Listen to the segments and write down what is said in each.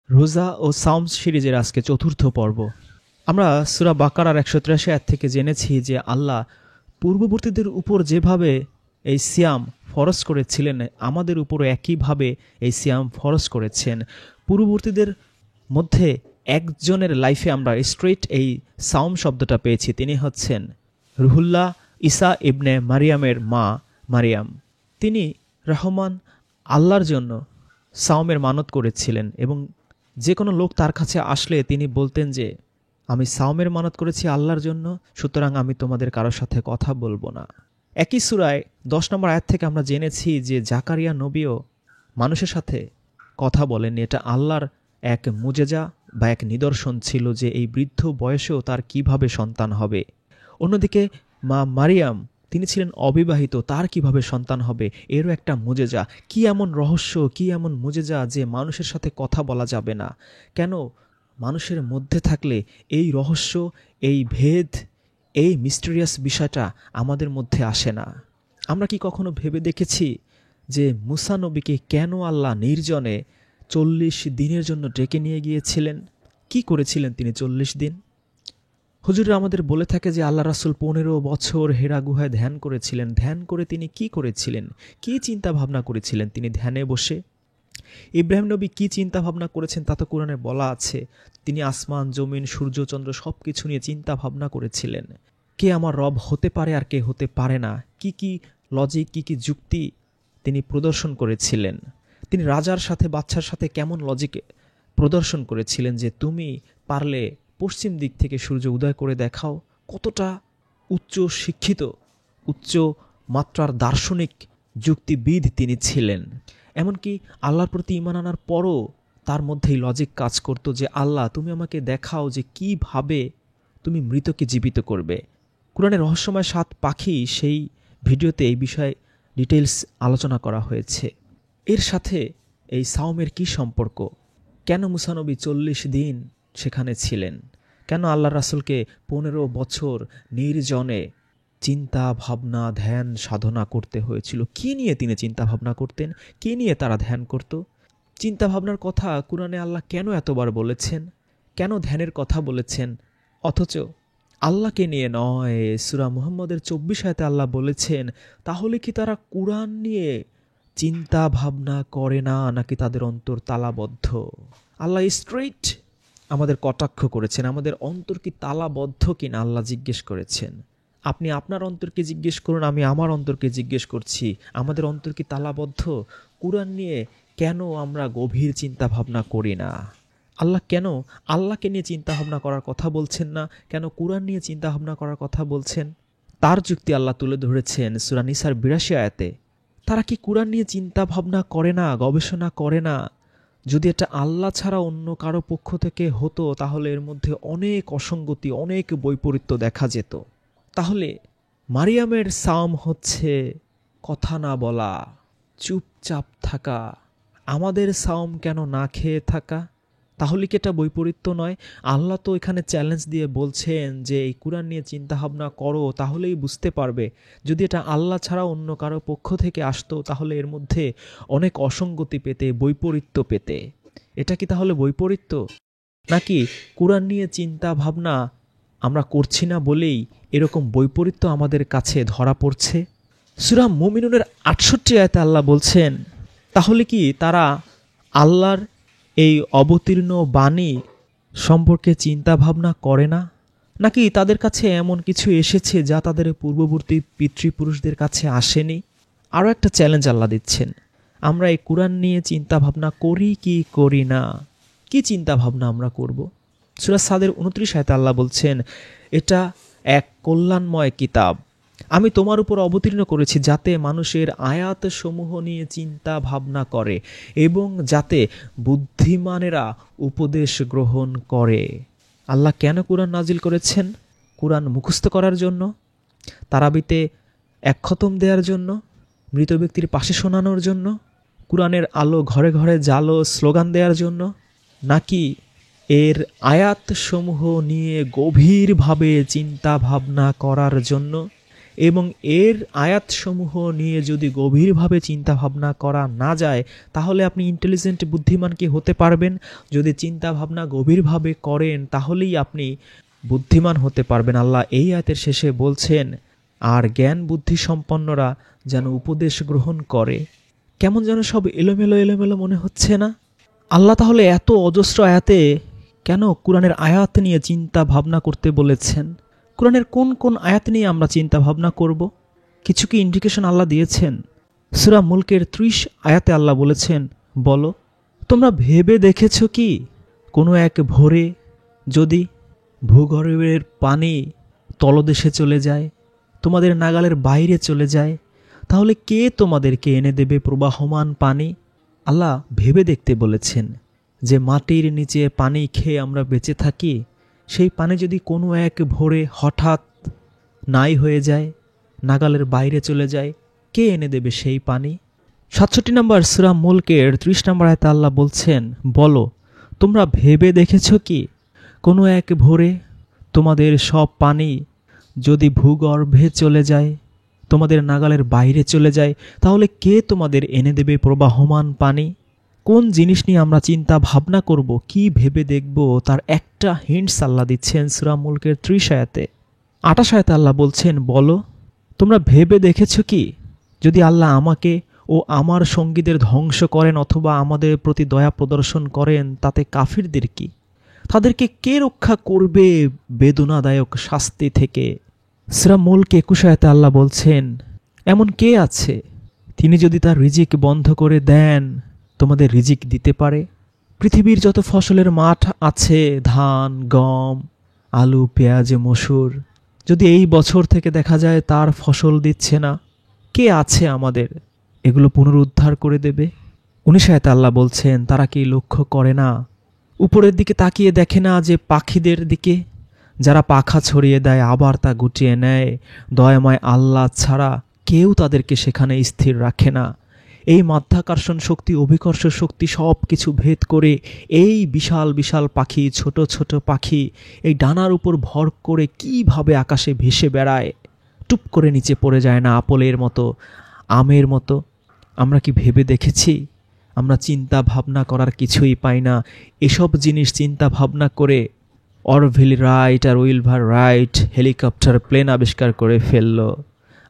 রোজা ও সাওম সিরিজের আজকে চতুর্থ পর্ব। আমরা সূরা বাকারার ১৮৩ আয়াত থেকে জেনেছি যে আল্লাহ পূর্ববর্তীদের উপর যেভাবে এই সিয়াম ফরজ করেছিলেন, আমাদের উপরও একইভাবে এই সিয়াম ফরজ করেছেন। পূর্ববর্তীদের মধ্যে একজনের লাইফে আমরা স্ট্রেট এই সাওম শব্দটা পেয়েছি। তিনি হচ্ছেন রুহুল্লাহ ঈসা ইবনে মারিয়ামের মা মারিয়াম। তিনি রহমান আল্লাহর জন্য সাওমের মানত করেছিলেন এবং যে কোনো লোক তার কাছে আসলে তিনি বলতেন যে আমি সাওমের মানত করেছি আল্লাহর জন্য, সুতরাং আমি তোমাদের কারোর সাথে কথা বলবো না। একই সূরায় ১০ নম্বর আয়াত থেকে আমরা জেনেছি যে জাকারিয়া নবীও মানুষের সাথে কথা বলেননি। এটা আল্লাহর এক মুজেজা বা এক নিদর্শন ছিল যে এই বৃদ্ধ বয়সেও তার কিভাবে সন্তান হবে। অন্যদিকে মা মারিয়াম, তিনি ছিলেন অবিবাহিত, তার কিভাবে সন্তান হবে এরও একটা মুজেজা। কি এমন রহস্য, কি এমন মুজেজা যে মানুষের সাথে কথা বলা যাবে না? কেন মানুষের মধ্যে থাকলে এই রহস্য, এই ভেদ, এই মিস্টেরিয়াস বিষয়টা আমাদের মধ্যে আসে না? আমরা কি কখনো ভেবে দেখেছি যে মুসা নবীকে কেন আল্লাহ নির্জনে ৪০ দিনের জন্য ডেকে নিয়ে গিয়েছিলেন? কি করেছিলেন তিনি ৪০ দিন? হুজুররা আমাদের বলে থাকে যে আল্লাহ রাসূল ১৫ বছর হেরা গুহায় ধ্যান করেছিলেন। ধ্যান করে তিনি কি করেছিলেন? কি চিন্তা ভাবনা করেছিলেন তিনি ধ্যানে বসে? ইব্রাহিম নবী কি চিন্তা ভাবনা করেছেন তা তো কোরআনে বলা আছে। তিনি আসমান, জমিন, সূর্য, চন্দ্র সব কিছু নিয়ে চিন্তা ভাবনা করেছিলেন। কে আমার রব হতে পারে আর কে হতে পারে না, কি কি লজিক, কি কি যুক্তি তিনি প্রদর্শন করেছিলেন। তিনি রাজার সাথে, বাচ্চার সাথে কেমন লজিক প্রদর্শন করেছিলেন যে তুমি পারলে পশ্চিম দিক থেকে সূর্য উদয় করে দেখাও। কতটা উচ্চ শিক্ষিত, উচ্চ মাত্রার দার্শনিক যুক্তিবিদ তিনি ছিলেন। এমনকি আল্লাহর প্রতি ঈমান আনার পরও তার মধ্যেই লজিক কাজ করতো যে আল্লাহ তুমি আমাকে দেখাও যে কিভাবে তুমি মৃতকে জীবিত করবে। কোরআনের রহস্যময় ৭ পাখি, সেই ভিডিওতে এই বিষয়ে ডিটেলস আলোচনা করা হয়েছে। এর সাথে এই সাওমের কি সম্পর্ক? কেন মুসা নবী ৪০ দিন সেখানে ছিলেন? কেন আল্লাহ রাসূলকে ১৫ বছর নির্জনে চিন্তা ভাবনা, ধ্যান সাধনা করতে হয়েছিল? কি নিয়ে তিনি চিন্তা ভাবনা করতেন? কি নিয়ে তারা ধ্যান করত? চিন্তা ভাবনার কথা কুরআনে আল্লাহ কেন এতবার বলেছেন? কেন ধ্যানের কথা বলেছেন? অথচ আল্লাহকে নিয়ে নয়। সূরা মুহাম্মদের ২৪ আয়াতে আল্লাহ বলেছেন, তাহলে কি তারা কুরআন নিয়ে চিন্তা ভাবনা করে না, নাকি তাদের অন্তর তালাবদ্ধ? আল্লাহ স্ট্রেইট আমাদের কটাক্ষ করেছেন। আমাদের অন্তর কি তালাবদ্ধ কিনা আল্লাহ জিজ্ঞেস করেছেন। আপনি আপনার অন্তরকে জিজ্ঞেস করুন, আমি আমার অন্তরকে জিজ্ঞেস করছি, আমাদের অন্তর কি তালাবদ্ধ? কুরআন নিয়ে কেন আমরা গভীর চিন্তা ভাবনা করি না? আল্লাহ কেন আল্লাহকে নিয়ে চিন্তা ভাবনা করার কথা বলছেন না, কেন কুরআন নিয়ে চিন্তা ভাবনা করার কথা বলছেন? তার যুক্তি আল্লাহ তুলে ধরেছেন সূরা নিসার ৮২ আয়াতে। তারা কি কুরআন নিয়ে চিন্তা ভাবনা করে না, গবেষণা করে না? যদি এটা আল্লাহ ছাড়া অন্য কারো পক্ষ থেকে হতো তাহলে এর মধ্যে অনেক অসঙ্গতি, অনেক বৈপরীত্য দেখা যেত। তাহলে মারিয়ামের সাওম হচ্ছে কথা না বলা, চুপচাপ থাকা। আমাদের সাওম কেন না খেয়ে থাকা? তাহলে কি এটা বৈপরীত্য নয়? আল্লাহ তো এখানে চ্যালেঞ্জ দিয়ে বলছেন যে এই কুরআন নিয়ে চিন্তা ভাবনা করো, তাহলেই বুঝতে পারবে। যদি এটা আল্লাহ ছাড়া অন্য কারো পক্ষ থেকে আসতো তাহলে এর মধ্যে অনেক অসঙ্গতি পেতে, বৈপরীত্য পেতে। এটা কি তাহলে বৈপরীত্য? নাকি কুরআন নিয়ে চিন্তা ভাবনা আমরা করছি না বলেই এরকম বৈপরীত্য আমাদের কাছে ধরা পড়ছে? সূরা মুমিনুনের ৬৮ আয়াতে আল্লাহ বলছেন, তাহলে কি তারা আল্লাহর এই অবতীর্ণ বাণী সম্পর্কে চিন্তা ভাবনা করে না? নাকি তাদের কাছে এমন কিছু এসেছে যা তাদের পূর্ববর্তী পিতৃপুরুষদের কাছে আসেনি? আরও একটা চ্যালেঞ্জ আল্লাহ দিচ্ছেন, আমরা এই কুরআন নিয়ে চিন্তা ভাবনা করি কি করি না? কি চিন্তা ভাবনা আমরা করব? সূরা সাদের ২৯ আয়াতে আল্লাহ বলছেন, এটা এক কল্যাণময় কিতাব, আমি তোমার উপর অবতীর্ণ করেছি যাতে মানুষের আয়াত সমূহ নিয়ে চিন্তা ভাবনা করে এবং যাতে বুদ্ধিমানেরা উপদেশ গ্রহণ করে। আল্লাহ কেন কুরআন নাজিল করেছেন? কুরআন মুখস্থ করার জন্য, তারাবিতে এক খতম দেওয়ার জন্য, মৃত ব্যক্তির পাশে শোনানোর জন্য, কুরআনের আলো ঘরে ঘরে জালো স্লোগান দেওয়ার জন্য, নাকি এর আয়াত সমূহ নিয়ে গভীরভাবে চিন্তা ভাবনা করার জন্য? এবং এর আয়াতসমূহ নিয়ে যদি গভীরভাবে চিন্তা ভাবনা করা না যায়, তাহলে আপনি ইন্টেলিজেন্ট বুদ্ধিমান কি হতে পারবেন? যদি চিন্তা ভাবনা গভীরভাবে করেন তাহলেই আপনি বুদ্ধিমান হতে পারবেন। আল্লাহ এই আয়াতের শেষে বলছেন, আর জ্ঞান বুদ্ধি সম্পন্নরা যেন উপদেশ গ্রহণ করে। কেমন যেন সব এলোমেলো এলোমেলো মনে হচ্ছে না? আল্লাহ তাহলে এত অজস্র আয়াতে কেন কোরআনের আয়াত নিয়ে চিন্তা ভাবনা করতে বলেছেন? কোরআনের কোন কোন আয়াত নিয়ে আমরা চিন্তা ভাবনা করব? কিছু কি ইন্ডিকেশন আল্লাহ দিয়েছেন? সূরা মুলকের 30 আয়াতে আল্লাহ বলেছেন, বলো তোমরা ভেবে দেখেছ কি, কোনো এক ভোরে যদি ভূগর্ভের পানি তলদেশে চলে যায়, তোমাদের নাগালের বাইরে চলে যায়, তাহলে কে তোমাদেরকে এনে দেবে প্রবাহমান পানি? আল্লাহ ভেবে দেখতে বলেছেন যে মাটির নিচে পানি খেয়ে আমরা বেঁচে থাকি, সেই পানি যদি কোনো এক ভোরে হঠাৎ নাই হয়ে যায়, নাগালের বাইরে চলে যায়, কে এনে দেবে সেই পানি? 67 নম্বর সূরা মুলকের 30 নম্বর আয়াতে আল্লাহ বলছেন, বলো তোমরা ভেবে দেখেছ কি, কোনো এক ভোরে তোমাদের সব পানি যদি ভূগর্ভে চলে যায়, তোমাদের নাগালের বাইরে চলে যায়, তাহলে কে তোমাদের এনে দেবে প্রবাহমান পানি? কোন জিনিস নিয়ে আমরা চিন্তা ভাবনা করব, কি ভেবে দেখব, তার একটা হিন্টস আল্লাহ দিচ্ছেন সূরা মুলকের 30 আয়াতে। 28 আয়াতে আল্লাহ বলছেন, বলো তোমরা ভেবে দেখেছ কি, যদি আল্লাহ আমাকে ও আমার সঙ্গীদের ধ্বংস করেন অথবা আমাদের প্রতি দয়া প্রদর্শন করেন, তাতে কাফিরদের কি? তাদেরকে কে রক্ষা করবে বেদনাদায়ক শাস্তি থেকে? সূরা মুলক 21 আয়াতে আল্লাহ বলছেন, এমন কে আছে তিনি যদি তার রিজিক বন্ধ করে দেন তোমাদের রিজিক দিতে পারে? পৃথিবীর যত ফসলের মাঠ আছে, ধান, গম, আলু, পেঁয়াজ, মসুর, যদি এই বছর থেকে দেখা যায় তার ফসল দিচ্ছে না, কে আছে আমাদের এগুলো পুনরুদ্ধার করে দেবে? 19 আয়াতে আল্লাহ বলছেন, তারা কি লক্ষ্য করে না, উপরের দিকে তাকিয়ে দেখে না যে পাখিদের দিকে, যারা পাখা ছড়িয়ে দেয় আবার তা গুটিয়ে নেয়, দয়াময় আল্লাহ ছাড়া কেউ তাদেরকে সেখানে স্থির রাখে না। এই মাধ্যাকর্ষণ শক্তি, অভিকর্ষ শক্তি সব কিছু ভেদ করে এই বিশাল বিশাল পাখি, ছোট ছোট পাখি এই ডানার উপর ভর করে কিভাবে আকাশে ভেসে বেড়ায়, টুপ করে নিচে পড়ে যায় না আপেলের মতো, আমের মতো। আমরা কি ভেবে দেখেছি? আমরা চিন্তা ভাবনা করার কিছুই পাই না। এসব জিনিস চিন্তা ভাবনা করে অরভিল রাইট আর উইলভার রাইট হেলিকপ্টার, প্লেন আবিষ্কার করে ফেলল।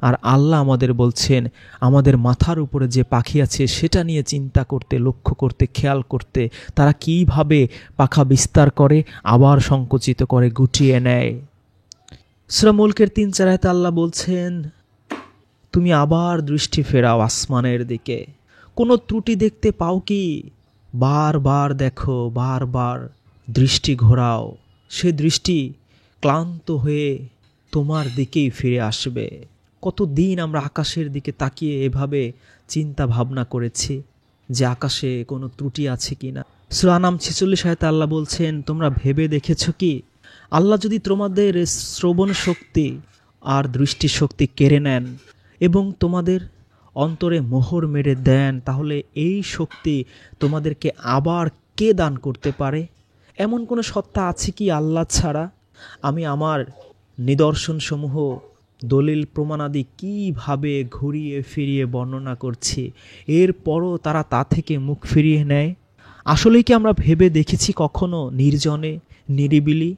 আর আল্লাহ আমাদের বলছেন আমাদের মাথার উপরে যে পাখি আছে সেটা নিয়ে চিন্তা করতে, লক্ষ্য করতে, খেয়াল করতে, তারা কিভাবে পাখা বিস্তার করে আবার সংকুচিত করে গুটিয়ে নেয়। সূরা মুলকের 3-4 আয়াতে আল্লাহ বলছেন, তুমি আবার দৃষ্টি ফেরাও আসমানের দিকে, কোনো ত্রুটি দেখতে পাও কি? বারবার দেখো, বারবার দৃষ্টি ঘোরাও, সে দৃষ্টি ক্লান্ত হয়ে তোমার দিকেই ফিরে আসবে। কতদিন আমরা আকাশের দিকে তাকিয়ে এভাবে চিন্তা ভাবনা করেছি যে আকাশে কোনো ত্রুটি আছে কিনা। সূরা আনাম 46 আয়াতে আল্লাহ বলছেন, তোমরা ভেবে দেখেছ কি, আল্লাহ যদি তোমাদের শ্রবণ শক্তি আর দৃষ্টি শক্তি কেড়ে নেন এবং তোমাদের অন্তরে মোহর মেরে দেন, তাহলে এই শক্তি তোমাদেরকে আবার কে দান করতে পারে? এমন কোনো সত্তা আছে কি আল্লাহ ছাড়া? আমি আমার নিদর্শনসমূহ, দলিল প্রমাণাদি কিভাবে ঘুরিয়ে ফিরিয়ে বর্ণনা করছি, এরপরও তারা তা থেকে মুখ ফিরিয়ে নেয়। আসলেই কি আমরা ভেবে দেখেছি কখনো নির্জনে, নিরিবিলি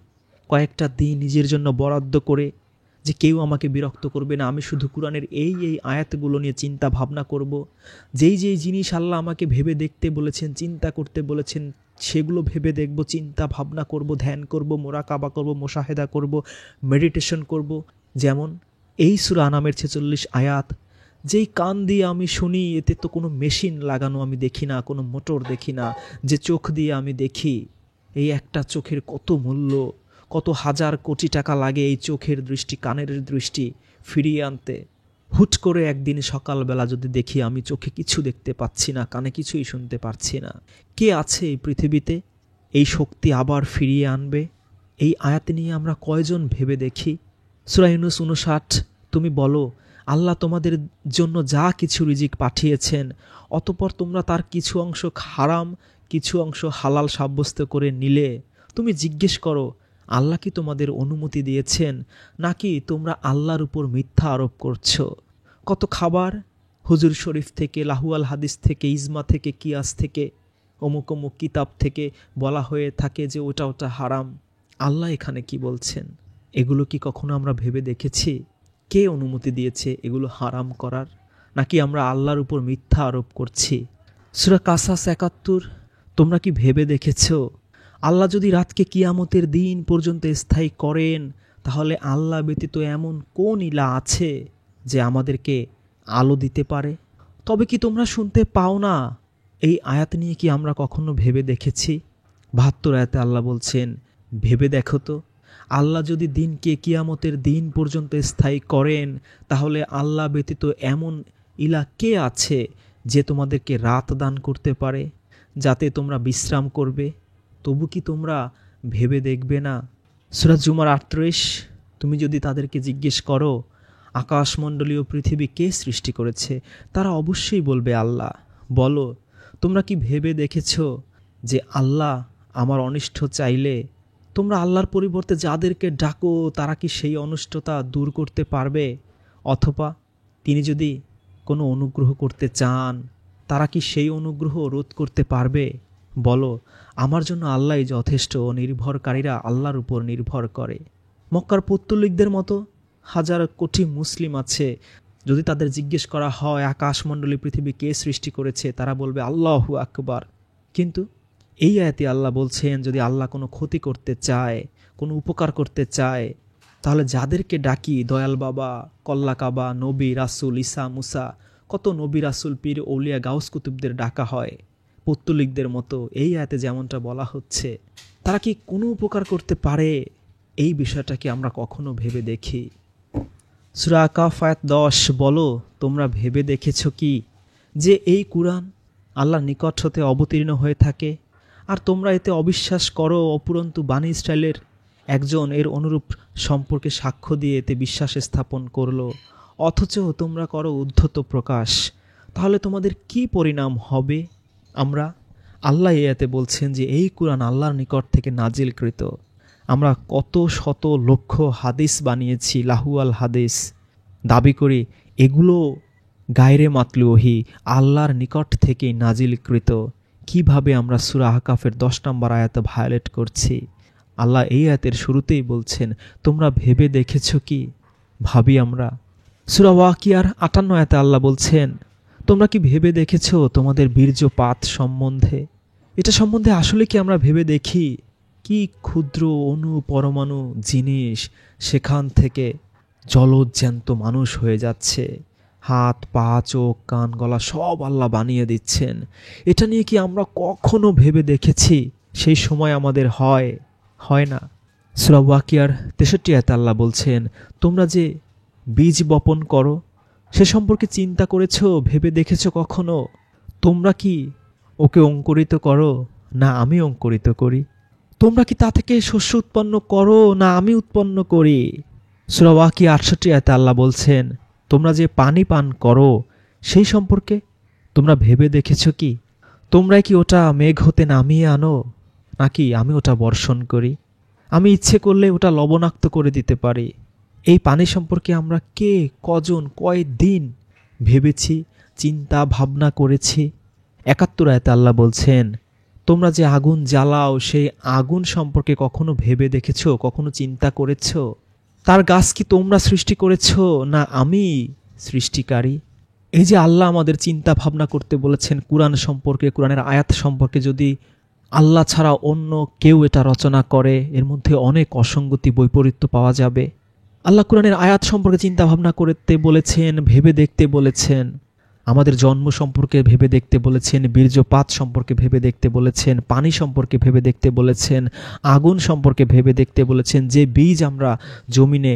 কয়েকটা দিন নিজের জন্য বরাদ্দ করে যে কেউ আমাকে বিরক্ত করবে না, আমি শুধু কোরআনের এই এই আয়াতগুলো নিয়ে চিন্তা ভাবনা করব, যেই যেই জিনিস আল্লাহ আমাকে ভেবে দেখতে বলেছেন, চিন্তা করতে বলেছেন, সেগুলো ভেবে দেখব, চিন্তা ভাবনা করব, ধ্যান করব, মোরাকাবা করব, মোশাহেদা করব, মেডিটেশন করব। যেমন এই সূরা আনামের 46 আয়াত, যেই কান দিয়ে আমি শুনি, এতে তো কোনো মেশিন লাগানো আমি দেখি না, কোনো মোটর দেখি না, যে চোখ দিয়ে আমি দেখি, এই একটা চোখের কত মূল্য, কত হাজার কোটি টাকা লাগে এই চোখের দৃষ্টি, কানের দৃষ্টি ফিরিয়ে আনতে। হুট করে একদিন সকালবেলা যদি দেখি আমি চোখে কিছু দেখতে পাচ্ছি না, কানে কিছুই শুনতে পারছি না, কে আছে এই পৃথিবীতে এই শক্তি আবার ফিরিয়ে আনবে? এই আয়াত নিয়ে আমরা কয়জন ভেবে দেখি? সূরা ইউনূস 59, তুমি বলো আল্লাহ তোমাদের জন্য যা কিছু রিজিক পাঠিয়েছেন, অতঃপর তোমরা তার কিছু অংশ হারাম, কিছু অংশ হালাল সাব্যস্ত করে নিলে, তুমি জিজ্ঞেস করো আল্লাহ কি তোমাদের অনুমতি দিয়েছেন, নাকি তোমরা আল্লাহর উপর মিথ্যা আরোপ করছো? কত খাবার হুজুর শরীফ থেকে, লাহুয়াল হাদিস থেকে, ইজমা থেকে, কিয়াস থেকে, অমুক অমুক কিতাব থেকে বলা হয়ে থাকে যে ওটা ওটা হারাম। আল্লাহ এখানে কি বলছেন? এগুলো কি কখনো আমরা ভেবে দেখেছি? কে অনুমতি দিয়েছে এগুলো হারাম করার? নাকি আমরা আল্লাহর উপর মিথ্যা আরোপ করছি? সূরা কাসাস ৭১। তোমরা কি ভেবে দেখেছ, আল্লাহ যদি রাতকে কিয়ামতের দিন পর্যন্ত স্থায়ী করেন, তাহলে আল্লাহ ব্যতীত এমন কোন ইলাহ আছে যে আমাদেরকে আলো দিতে পারে? তবে কি তোমরা শুনতে পাও না? এই আয়াত নিয়ে কি আমরা কখনো ভেবে দেখেছি? ৭২ আয়াতে আল্লাহ বলছেন, ভেবে দেখো তো, আল্লাহ যদি দিনকে কিয়ামতের দিন পর্যন্ত স্থায়ী করেন, তাহলে আল্লাহ ব্যতীত এমন ইলাহ কে আছে যে তোমাদেরকে রাত দান করতে পারে, যাতে তোমরা বিশ্রাম করবে? তবু কি তোমরা ভেবে দেখবে না? সূরা জুমার ৩৮। তুমি যদি তাদেরকে জিজ্ঞেস করো আকাশমণ্ডলীয় পৃথিবী কে সৃষ্টি করেছে, তারা অবশ্যই বলবে আল্লাহ। বলো, তোমরা কি ভেবে দেখেছ যে আল্লাহ আমার অনিষ্ট চাইলে তোমরা আল্লাহর পরিবর্তে যাদেরকে ডাকো তারা কি সেই অনিষ্টতা দূর করতে পারবে? অথবা তিনি যদি কোনো অনুগ্রহ করতে চান, তারা কি সেই অনুগ্রহ রোধ করতে পারবে? বলো, আমার জন্য আল্লাহই যথেষ্ট, নির্ভরকারীরা আল্লাহর উপর নির্ভর করে। মক্কার পৌত্তলিকদের মতো হাজার কোটি মুসলিম আছে, যদি তাদের জিজ্ঞেস করা হয় আকাশমণ্ডলী পৃথিবী কে সৃষ্টি করেছে, তারা বলবে আল্লাহু আকবার। কিন্তু এই আয়াতে আল্লাহ বলছেন, যদি আল্লাহ কোনো ক্ষতি করতে চায়, কোনো উপকার করতে চায়, তাহলে যাদেরকে ডাকি দয়াল বাবা, কল্লা কাবা, নবী রাসুল, ঈসা মুসা, কত নবী রাসুল, পীর আউলিয়া, গাউস কুতুবদের ডাকা হয় পৌত্তলিকদের মতো। এই আয়াতে যেমনটা বলা হচ্ছে, তারা কি কোনো উপকার করতে পারে? এই বিষয়টা কি আমরা কখনো ভেবে দেখি? সূরা কাফ আয়াত ১০। বলো, তোমরা ভেবে দেখেছ কি যে এই কুরআন আল্লাহর নিকট হতে অবতীর্ণ হয়ে থাকে, আর তোমরা এতে অবিশ্বাস করো, অপুরন্তু বানী ইসরায়েলের একজন এর অনুরূপ সম্পর্কে সাক্ষ্য দিয়ে এতে বিশ্বাস স্থাপন করলো, অথচ তোমরা করো উদ্ধত প্রকাশ। তাহলে তোমাদের কি পরিণাম হবে? আল্লাহ এতে বলছেন যে এই কুরআন আল্লাহর নিকট থেকে নাজিলকৃত। আমরা কত শত লক্ষ হাদিস বানিয়েছি, লাহুয়াল হাদিস, দাবি করি এগুলো গায়রে মাতলু ওহী, আল্লাহর নিকট থেকেই নাজিলকৃত। কিভাবে আমরা সূরা আহকাফের ১০ নম্বর আয়াতে ভায়োলেট করছি? আল্লাহ এই আয়াতের শুরুতেই বলছেন, তোমরা ভেবে দেখেছ কি? ভাবি আমরা। সূরা ওয়াকিয়ার ৫৮ আয়াতে আল্লাহ বলছেন, তোমরা কি ভেবে দেখেছ তোমাদের বীর্যপাত সম্বন্ধে? এটা সম্বন্ধে আসলে কি আমরা ভেবে দেখি? কি ক্ষুদ্র অণু পরমাণু জিনিস, সেখান থেকে জলজ জ্যান্ত মানুষ হয়ে যাচ্ছে। হাত পা চোখ কান গলা সব আল্লাহ বানিয়ে দিচ্ছেন। এটা নিয়ে কি আমরা কখনো ভেবে দেখেছি? সেই সময় আমাদের হয় না। সূরা ওয়াকিয়ার ৬৩ আয়াতে আল্লাহ বলছেন, তোমরা যে বীজ বপন করো সে সম্পর্কে চিন্তা করেছ, ভেবে দেখেছ কখনো? তোমরা কি ওকে অঙ্কুরিত করো, না আমি অঙ্কুরিত করি? তোমরা কি তা থেকে শস্য উৎপন্ন করো, না আমি উৎপন্ন করি? সূরা ওয়াকিয়া ৬৮ আয়াতে আল্লাহ বলছেন, তোমরা যে পানি পান করো সেই সম্পর্কে তোমরা ভেবে দেখেছ কি? তোমরা কি ওটা মেঘ হতে নামিয়ে আনো, নাকি আমি ওটা বর্ষণ করি? আমি ইচ্ছে করলে ওটা লবণাক্ত করে দিতে পারি। এই পানি সম্পর্কে আমরা কে কজন কয়দিন ভেবেছি, চিন্তা ভাবনা করেছি? ৭১ আয়াতে আল্লাহ বলছেন, তোমরা যে আগুন জ্বালাও সেই আগুন সম্পর্কে কখনো ভেবে দেখেছ, কখনো চিন্তা করেছ? তার গাছ কি তোমরা সৃষ্টি করেছ, না আমি সৃষ্টিকারী? এই যে আল্লাহ আমাদের চিন্তা ভাবনা করতে বলেছেন কুরআন সম্পর্কে, কুরআনের আয়াত সম্পর্কে, যদি আল্লাহ ছাড়া অন্য কেউ এটা রচনা করে, এর মধ্যে অনেক অসঙ্গতি বৈপরীত্য পাওয়া যাবে। আল্লাহ কুরআনের আয়াত সম্পর্কে চিন্তা ভাবনা করতে বলেছেন, ভেবে দেখতে বলেছেন। আমাদের জন্ম সম্পর্কে ভেবে দেখতে বলেছেন, বীর্যপাত সম্পর্কে ভেবে দেখতে বলেছেন, পানি সম্পর্কে ভেবে দেখতে বলেছেন, আগুন সম্পর্কে ভেবে দেখতে বলেছেন। যে বীজ আমরা জমিনে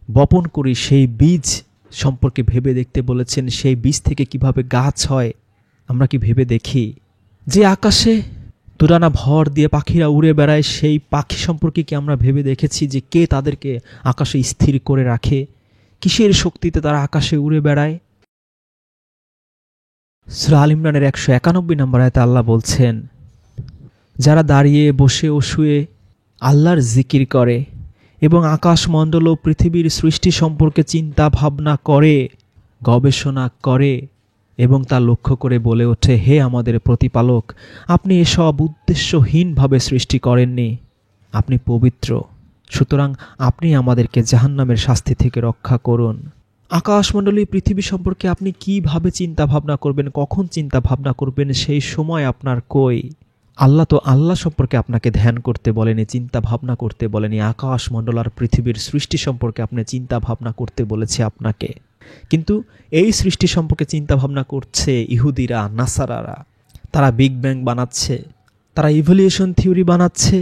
বপন করি সেই বীজ সম্পর্কে ভেবে দেখতে বলেছেন। সেই বীজ থেকে কিভাবে গাছ হয় আমরা কি ভেবে দেখি? যে আকাশে তুরানা ভর দিয়ে পাখিরা উড়ে বেড়ায় সেই পাখি সম্পর্কে কি আমরা ভেবে দেখেছি যে কে তাদেরকে আকাশে স্থির করে রাখে? কিসের শক্তিতে তারা আকাশে উড়ে বেড়ায়? সূরা আল ইমরানের ১৯১ নম্বর আয়াতে আল্লাহ বলছেন, যারা দাঁড়িয়ে বসে ও শুয়ে আল্লাহর জিকির করে এবং আকাশমণ্ডল ও পৃথিবীর সৃষ্টি সম্পর্কে চিন্তা ভাবনা করে, গবেষণা করে এবং তা লক্ষ্য করে বলে ওঠে, হে আমাদের প্রতিপালক, আপনি এসব উদ্দেশ্যহীনভাবে সৃষ্টি করেননি, আপনি পবিত্র, সুতরাং আপনি আমাদেরকে জাহান্নামের শাস্তি থেকে রক্ষা করুন। আকাশমণ্ডলী পৃথিবী সম্পর্কে আপনি কিভাবে চিন্তা ভাবনা করবেন, কখন চিন্তা ভাবনা করবেন, সেই সময় আপনার কই? আল্লাহ তো আল্লাহ সম্পর্কে আপনাকে ধ্যান করতে বলেনি, চিন্তা ভাবনা করতে বলেনি। আকাশমণ্ডল আর পৃথিবীর সৃষ্টি সম্পর্কে আপনি চিন্তা ভাবনা করতে বলেছে আপনাকে। কিন্তু এই সৃষ্টি সম্পর্কে চিন্তা ভাবনা করছে ইহুদিরা, নাসারারা। তারা বিগ ব্যাং বানাচ্ছে, তারা ইভলিউশন থিওরি বানাচ্ছে,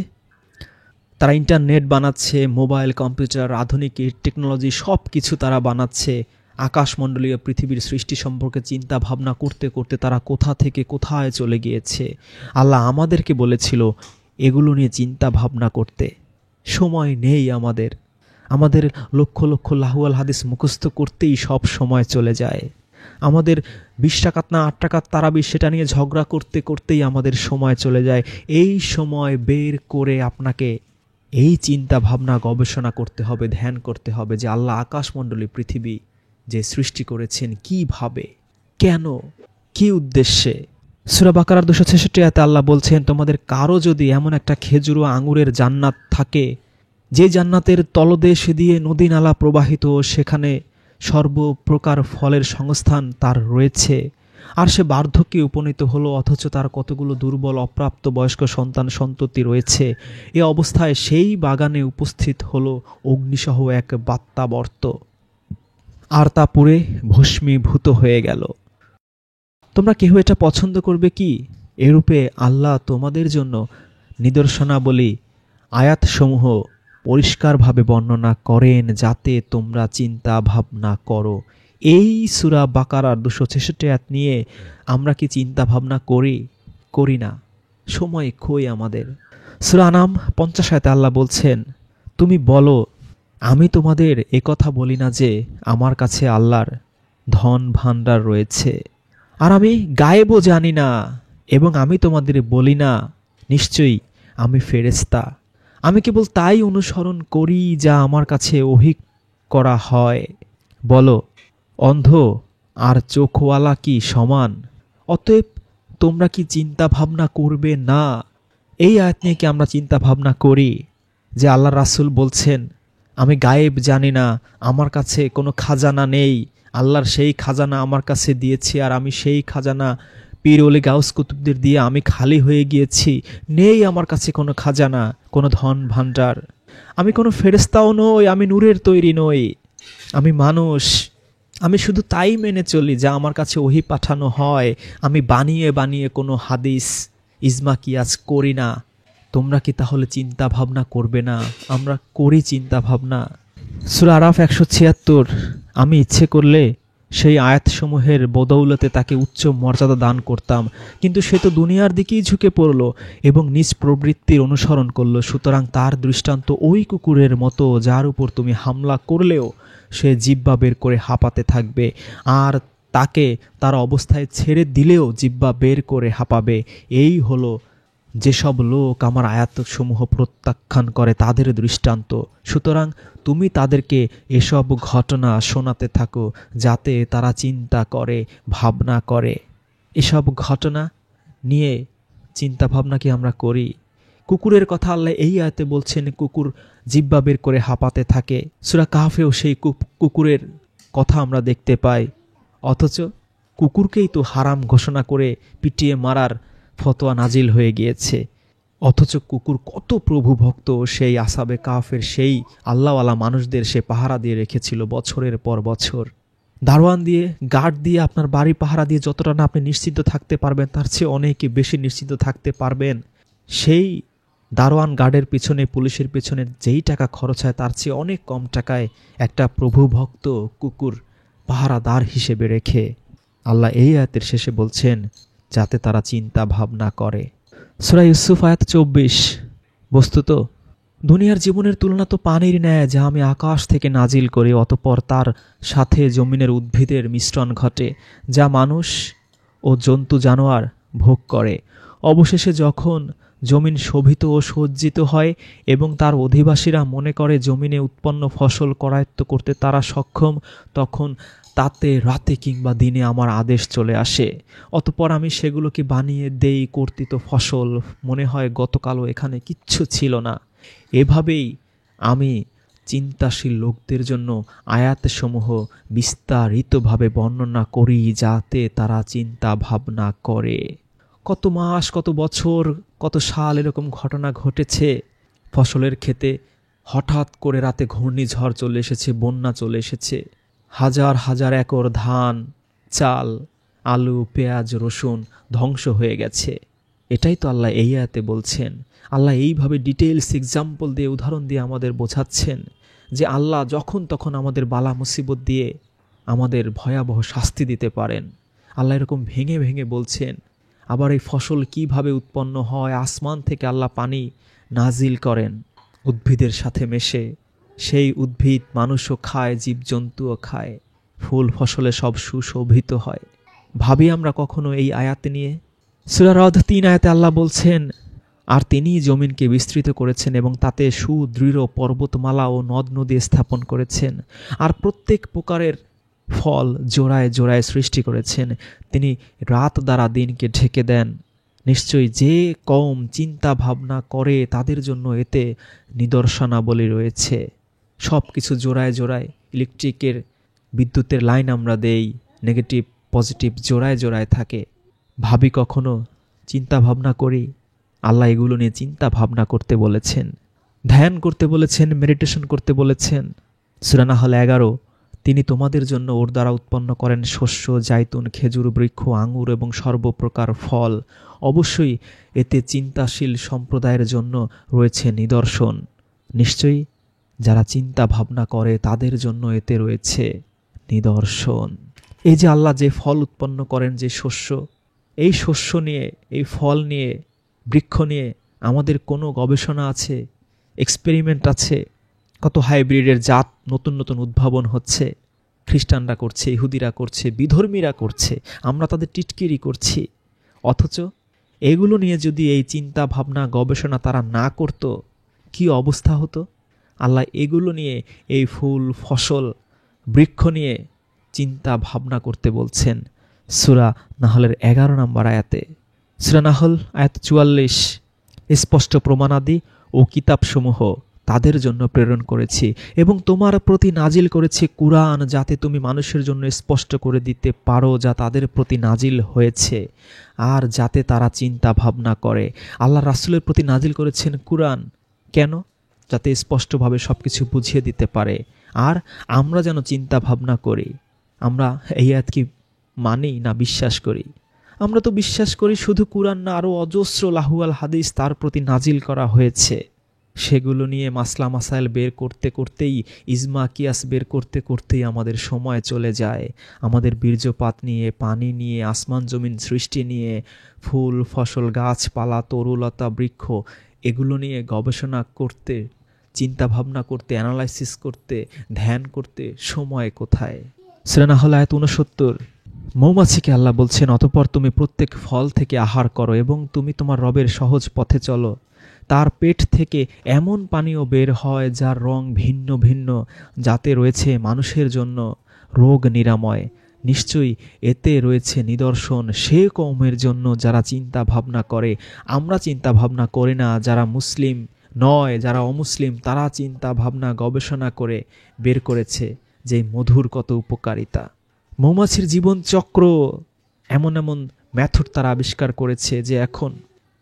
তারা ইন্টারনেট বানাচ্ছে, মোবাইল, কম্পিউটার, আধুনিক টেকনোলজি সব কিছু তারা বানাচ্ছে। আকাশমণ্ডলীয় পৃথিবীর সৃষ্টি সম্পর্কে চিন্তা ভাবনা করতে করতে তারা কোথা থেকে কোথায় চলে গিয়েছে। আল্লাহ আমাদেরকে বলেছিল এগুলো নিয়ে চিন্তা ভাবনা করতে। সময় নেই আমাদের লক্ষ লক্ষ লাহুয়াল হাদিস মুখস্থ করতেই সব সময় চলে যায়। আমাদের 20 টাকাত না 8 টাকার তারাবি সেটা নিয়ে ঝগড়া করতে করতেই আমাদের সময় চলে যায়। এই সময় বের করে আপনাকে এই চিন্তা ভাবনা গবেষণা করতে হবে, ধ্যান করতে হবে যে আল্লাহ আকাশমণ্ডলী পৃথিবী যে সৃষ্টি করেছেন কিভাবে, কেন, কি উদ্দেশ্যে। সূরা বাকারার 266 আয়াতে আল্লাহ বলছেন, তোমাদের কারো যদি এমন একটা খেজুর ও আঙুরের জান্নাত থাকে, যে জান্নাতের তলদেশ দিয়ে নদী নালা প্রবাহিত, সেখানে সর্বপ্রকার ফলের সংস্থান তার রয়েছে, আর সে বার্ধক্যে উপনীত হলো, অথচ তার কতগুলো দুর্বল অপ্রাপ্ত বয়স্ক সন্তান সন্ততি রয়েছে, এ অবস্থায় সেই বাগানে উপস্থিত হলো অগ্নিসহ এক বাত্যাবর্ত, আর তা পুড়ে ভস্মীভূত হয়ে গেল। তোমরা কেহ এটা পছন্দ করবে কি? এরূপে আল্লাহ তোমাদের জন্য নিদর্শনাবলী আয়াতসমূহ পরিষ্কারভাবে বর্ণনা করেন যাতে তোমরা চিন্তা ভাবনা করো। এই সূরা বাকারার 266 আয়াত নিয়ে আমরা কি চিন্তা ভাবনা করি না? সময় কই আমাদের? সূরা আনাম 50 আয়াতে আল্লাহ বলছেন, তুমি বলো, আমি তোমাদের একথা বলি না যে আমার কাছে আল্লাহর ধন ভাণ্ডার রয়েছে, আর আমি গায়েবও জানি না, এবং আমি তোমাদের বলি না নিশ্চয়ই আমি ফেরেশতা, আমি কেবল তাই অনুসরণ করি যা আমার কাছে ওহী করা হয়। বলো, অন্ধ আর চোখওয়ালা কি সমান? অতএব তোমরা কি চিন্তা ভাবনা করবে না? এই আয়াত নিয়ে কি আমরা চিন্তা ভাবনা করি যে আল্লাহ রাসূল বলছেন আমি গায়েব জানি না, আমার কাছে কোনো খাজানা নেই, আল্লাহর সেই খাজানা আমার কাছে দিয়েছি, আর আমি সেই খাজানা পীর ওলি গাউস কুতুবদের দিয়ে আমি খালি হয়ে গিয়েছি, নেই আমার কাছে কোনো খাজানা, কোনো ধন ভাণ্ডার, আমি কোনো ফেরেশতাও নই, আমি নূরের তৈরি নই, আমি মানুষ, আমি শুধু তাই মেনে চলি যা আমার কাছে ওহী পাঠানো হয়, আমি বানিয়ে বানিয়ে কোনো হাদিস ইজমা কিয়াস করি না। তোমরা কি তাহলে চিন্তা ভাবনা করবে না? আমরা করি চিন্তা ভাবনা। সূরা আরাফ 176, আমি ইচ্ছে করলে সেই আয়াতসমূহের বদৌলতে তাকে উচ্চ মর্যাদা দান করতাম, কিন্তু সে তো দুনিয়ার দিকেই ঝুঁকে পড়ল এবং নিজ প্রবৃত্তির অনুসরণ করল, সুতরাং তার দৃষ্টান্ত ওই কুকুরের মতো যার উপর তুমি হামলা করলেও সে জিহ্বা বের করে হাঁপাতে থাকবে, আর তাকে তার অবস্থায় ছেড়ে দিলেও জিহ্বা বের করে হাঁপাবে। এই হলো যেসব লোক আমার আয়াতসমূহ প্রত্যাখ্যান করে তাদের দৃষ্টান্ত। সুতরাং তুমি তাদেরকে এসব ঘটনা শোনাতে থাকো যাতে তারা চিন্তা করে, ভাবনা করে। এসব ঘটনা নিয়ে চিন্তা ভাবনা কি আমরা করি? কুকুরের কথা আল্লাহ এই আয়াতে বলছেন কুকুর জিহ্বা বের করে হাঁপাতে থাকে। সূরা কাহফেও সেই কুকুরের কথা আমরা দেখতে পাই, অথচ কুকুরকেই তো হারাম ঘোষণা করে পিটিয়ে মারার ফতোয়া নাজিল হয়ে গিয়েছে। অথচ কুকুর কত প্রভু ভক্ত, সেই আসহাবে কাহফের সেই আল্লাহওয়ালা মানুষদের সে পাহারা দিয়ে রেখেছিল বছরের পর বছর। দারোয়ান দিয়ে, গার্ড দিয়ে, আপনার বাড়ি পাহারা দিয়ে যতটা না আপনি নিশ্চিন্ত থাকতে পারবেন তার চেয়ে অনেকে বেশি নিশ্চিন্ত থাকতে পারবেন সেই দারোয়ান গার্ডের পিছনে, পুলিশের পিছনে যেই টাকা খরচ হয় তার চেয়ে অনেক কম টাকায় একটা প্রভু ভক্ত কুকুর পাহারাদার হিসেবে রেখে আল্লাহ এই আয়াতের শেষে বলছেন যাতে তারা চিন্তা ভাবনা করে। সূরা ইউসুফ আয়াত 24, বস্তুত দুনিয়ার জীবনের তুলনা তো পানির ন্যায় যা আমি আকাশ থেকে নাজিল করি, অতঃপর তার সাথে জমিনের উদ্ভিদের মিশ্রণ ঘটে যা মানুষ ও জন্তু জানোয়ার ভোগ করে। অবশেষে যখন জমিন শোভিত ও সজ্জিত হয় এবং তার অধিবাসীরা মনে করে জমিনে উৎপন্ন ফসল করায়ত্ত করতে তারা সক্ষম, তখন তাতে রাতে কিংবা দিনে আমার আদেশ চলে আসে। অতঃপর আমি সেগুলোকে বানিয়ে দেই কর্তৃত ফসল। মনে হয় গতকালও এখানে কিচ্ছু ছিল না। এভাবেই আমি চিন্তাশীল লোকদের জন্য আয়াতসমূহ বিস্তারিতভাবে বর্ণনা করি, যাতে তারা চিন্তা ভাবনা করে। কত মাস, কত বছর, কত সাল এরকম ঘটনা ঘটেছে। ফসলের ক্ষেতে হঠাৎ করে রাতে ঘূর্ণিঝড় চলে এসেছে, বন্যা চলে এসেছে। হাজার হাজার একর ধান, চাল, আলু, পেঁয়াজ, রসুন ধ্বংস হয়ে গেছে। এটাই তো আল্লাহ এই আয়াতে বলছেন। আল্লাহ এইভাবে ডিটেইলস এক্সাম্পল দিয়ে, উদাহরণ দিয়ে আমাদের বোঝাচ্ছেন যে আল্লাহ যখন তখন আমাদের বালা মুসিবত দিয়ে আমাদের ভয়াবহ শাস্তি দিতে পারেন। আল্লাহ এরকম ভেঙে ভেঙে বলছেন। আবার এই ফসল কিভাবে উৎপন্ন হয়, আসমান থেকে আল্লাহ পানি নাজিল করেন উদ্ভিদের সাথে মেশে, সেই উদ্ভিদ মানুষও খায়, জীবজন্তুও খায়, ফুল ফসলে সব সুশোভিত হয়। ভাবি আমরা কখনো এই আয়াতে নিয়ে? সূরা রদ ৩ আয়াতে আল্লাহ বলছেন, আর তিনি জমিনকে বিস্তৃত করেছেন এবং তাতে সুদৃঢ় পর্বতমালা ও নদ নদী স্থাপন করেছেন, আর প্রত্যেক প্রকারের ফল জোড়ায় জোড়ায় সৃষ্টি করেছেন। তিনি রাত দ্বারা দিনকে ঢেকে দেন। নিশ্চয়ই যে কওম চিন্তা ভাবনা করে তাদের জন্য এতে নিদর্শনাবলী রয়েছে। সব কিছু জোড়ায় জোড়ায়, ইলেকট্রিকের বিদ্যুতের লাইন আমরা দেই, নেগেটিভ পজিটিভ জোড়ায় জোড়ায় থাকে। ভাবি কখনো, চিন্তা ভাবনা করি? আল্লাহ এগুলো নিয়ে চিন্তা ভাবনা করতে বলেছেন, ধ্যান করতে বলেছেন, মেডিটেশন করতে বলেছেন। সূরা নাহল ১১, তিনি তোমাদের জন্য ওর দ্বারা উৎপন্ন করেন শস্য, জাইতুন, খেজুর বৃক্ষ, আঙুর এবং সর্বপ্রকার ফল। অবশ্যই এতে চিন্তাশীল সম্প্রদায়ের জন্য রয়েছে নিদর্শন। নিশ্চয়ই যারা চিন্তা ভাবনা করে তাদের জন্য এতে রয়েছে নিদর্শন। এই যে আল্লাহ যে ফল উৎপন্ন করেন, যে শস্য, এই শস্য নিয়ে, এই ফল নিয়ে, বৃক্ষ নিয়ে আমাদের কোনো গবেষণা আছে? এক্সপেরিমেন্ট আছে? কত হাইব্রিডের জাত নতুন নতুন উদ্ভাবন হচ্ছে। খ্রিস্টানরা করছে, ইহুদিরা করছে, বিধর্মীরা করছে, আমরা তাদের টিটকিরি করছি। অথচ এগুলো নিয়ে যদি এই চিন্তা ভাবনা গবেষণা তারা না করত, কি অবস্থা হতো? আল্লাহ এগুলো নিয়ে, এই ফুল ফসল বৃক্ষ নিয়ে চিন্তা ভাবনা করতে বলছেন সূরা নাহলের ১১ নম্বর আয়াতে। সূরা নাহল আয়াত ৪৪, স্পষ্ট প্রমাণাদি ও কিতাবসমূহ তাদের জন্য প্রেরণ করেছি এবং তোমার প্রতি নাজিল করেছি কুরআন, যাতে তুমি মানুষের জন্য স্পষ্ট করে দিতে পারো যা তাদের প্রতি নাজিল হয়েছে, আর যাতে তারা চিন্তা ভাবনা করে। আল্লাহ রাসূলের প্রতি নাজিল করেছেন কুরআন। কেন? যাতে স্পষ্টভাবে সব কিছু বুঝিয়ে দিতে পারে, আর আমরা যেন চিন্তা ভাবনা করি। আমরা এই আয়াত কি মানি না বিশ্বাস করি? আমরা তো বিশ্বাস করি শুধু কুরআন না, আরও অজস্র লাহুয়াল হাদিস তার প্রতি নাজিল করা হয়েছে। সেগুলো নিয়ে মাসলা মাসাইল বের করতে করতেই, ইজমা কিয়াস বের করতে করতেই আমাদের সময় চলে যায়। আমাদের বীর্যপাত নিয়ে, পানি নিয়ে, আসমান জমিন সৃষ্টি নিয়ে, ফুল ফসল, গাছপালা, তরুলতা, বৃক্ষ, এগুলো নিয়ে গবেষণা করতে, চিন্তা ভাবনা করতে, অ্যানালাইসিস করতে, ধ্যান করতে সময় কোথায়? সূরা নাহল আয়াত ৬৯, মৌমাছিকে আল্লাহ বলছেন, অতঃপর তুমি প্রত্যেক ফল থেকে আহার করো এবং তুমি তোমার রবের সহজ পথে চলো। তার পেট থেকে এমন পানীয় বের হয় যার রং ভিন্ন ভিন্ন, যাতে রয়েছে মানুষের জন্য রোগ নিরাময়। নিশ্চয়ই এতে রয়েছে নিদর্শন সে কওমের জন্য যারা চিন্তা ভাবনা করে। আমরা চিন্তা ভাবনা করি না, যারা মুসলিম নয়, যারা অমুসলিম, তারা চিন্তা ভাবনা গবেষণা করে বের করেছে যে মধুর কত উপকারিতা। মৌমাছির জীবন চক্র, এমন এমন মেথড তারা আবিষ্কার করেছে যে এখন